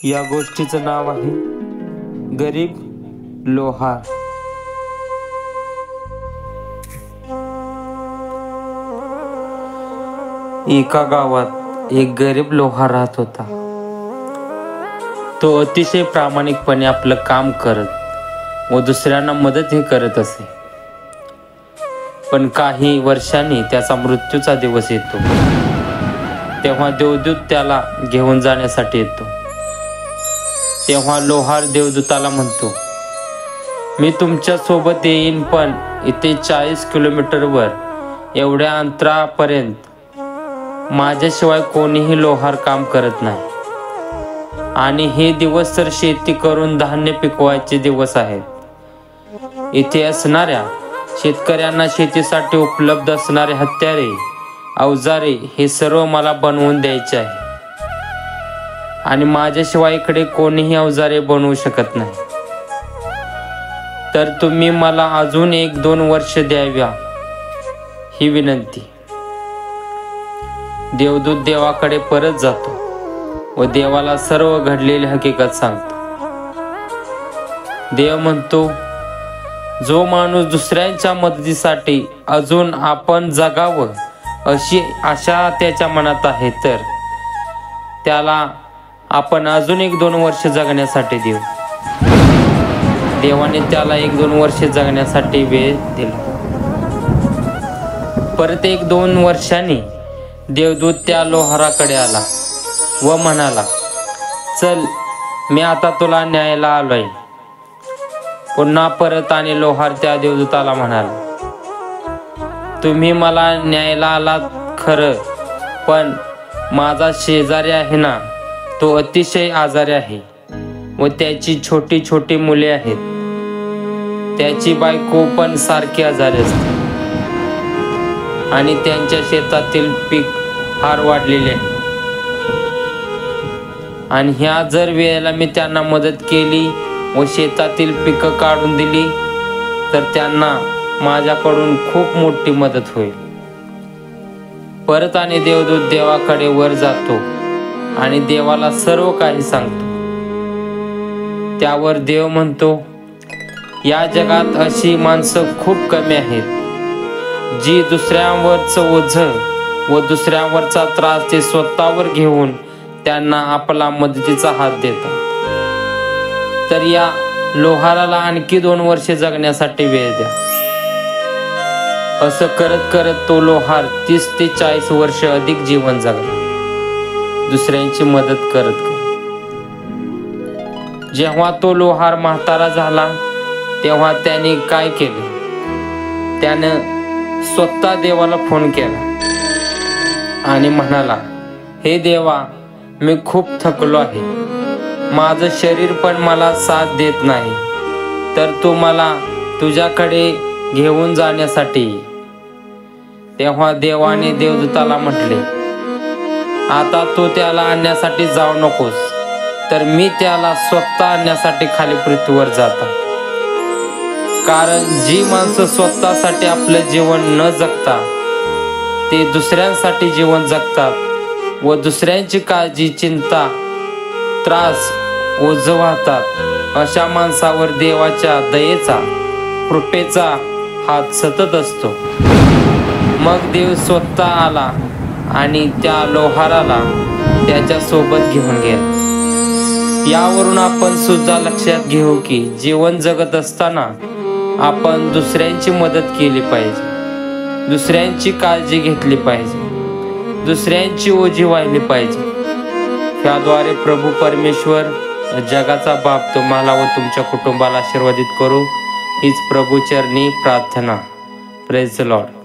या गोष्टीचं नाव आहे गरीब लोहार। एका गावात एक गरीब लोहार राहत होता। तो अतिशय प्रामाणिकपणे आपलं काम करत व दुसऱ्यांना मदतही करत असे। पण काही वर्षांनी त्याचा मृत्यूचा दिवस येतो। तेव्हा देवदूत त्याला घेऊन जाण्यासाठी येतो। तेव्हा लोहार देवदूताला म्हणतो, मी तुमच्या सोबत येईन, पण इथे 40 किलोमीटरवर एवढ्या अंतरापर्यंत माझ्याशिवाय कोणीही लोहार काम करत नाही आणि हे दिवस तर शेती करून धान्य पिकवायचे दिवस आहेत। इथे असणाऱ्या शेतकऱ्यांना शेतीसाठी उपलब्ध असणारे हत्यारे, अवजारे हे सर्व मला बनवून द्यायचे आहे आणि माझ्याशिवाय इकडे कोणीही अवजारे बनवू शकत नाही। तर तुम्ही मला अजून 1-2 वर्ष द्याव्या ही विनंती। देवदूत देवाकडे परत जातो व देवाला सर्व घडलेली हकीकत सांगतो। देव म्हणतो, जो माणूस दुसऱ्यांच्या मदतीसाठी अजून आपण जगावं अशी आशा त्याच्या मनात आहे, तर त्याला आपण अजून 1-2 वर्ष जगण्यासाठी देऊ। देवाने त्याला 1-2 वर्ष जगण्यासाठी वेळ दिला। परत 1-2 वर्षांनी देवदूत त्या लोहाराकडे आला व म्हणाला, चल, मी आता तुला न्यायला आलोय। पुन्हा परत आणि लोहार त्या देवदूताला म्हणाला, तुम्ही मला न्यायला आलात खरं, पण माझा शेजारी आहे ना, तो अतिशय आजारी आहे व त्याची छोटी छोटी मुले आहेत। त्याची बायको पण सारखी आजारी असते आणि त्यांच्या शेतातील पीक फार वाढलेले आहे आणि ह्या जर वेळेला मी त्यांना मदत केली व शेतातील पिकं काढून दिली तर त्यांना माझ्याकडून खूप मोठी मदत होईल। परत आणि देवदूत देवाकडे वर जातो आणि देवाला सर्व काही सांगतो। त्यावर देव म्हणतो, या जगात अशी माणसं खूप कमी आहेत जी दुसऱ्यांवरचं ओझं व दुसऱ्यांवरचा त्रास ते स्वतःवर घेऊन त्यांना आपला मदतीचा हात देतात। तर या लोहाराला आणखी 2 वर्षे जगण्यासाठी वेळ द्या। असं करत करत तो लोहार 30 ते 40 वर्ष अधिक जीवन जगला, दुसऱ्यांची मदत करत करत। जेव्हा तो लोहार म्हातारा झाला तेव्हा त्याने काय केले, त्यानं स्वतः देवाला फोन केला आणि म्हणाला, हे देवा, मी खूप थकलो आहे, माझं शरीर पण मला साथ देत नाही, तर तू मला तुझ्याकडे घेऊन जाण्यासाठी। तेव्हा देवाने देवदूताला म्हटले, आता तू त्याला आणण्यासाठी जाऊ नकोस, तर मी त्याला स्वतः आणण्यासाठी खाली पृथ्वीवर जातो। कारण जी माणसं स्वतःसाठी आपलं जीवन न जगता ते दुसऱ्यांसाठी जीवन जगतात व दुसऱ्यांची काळजी, चिंता, त्रास ओझं वाहतात, अशा माणसावर देवाच्या दयेचा, कृपेचा हात सतत असतो। मग देव स्वतः आला आणि त्या लोहाराला त्याच्या सोबत घेऊन गेला। यावरून आपण सुद्धा लक्षात घेऊ की जीवन जगत असताना आपण दुसऱ्यांची मदत केली पाहिजे, दुसऱ्यांची काळजी घेतली पाहिजे, दुसऱ्यांची ओझी वाहिली पाहिजे। याद्वारे प्रभू परमेश्वर जगाचा बाप तुम्हाला व तुमच्या कुटुंबाला आशीर्वादित करू, हीच प्रभू चरणी प्रार्थना। Praise the Lord.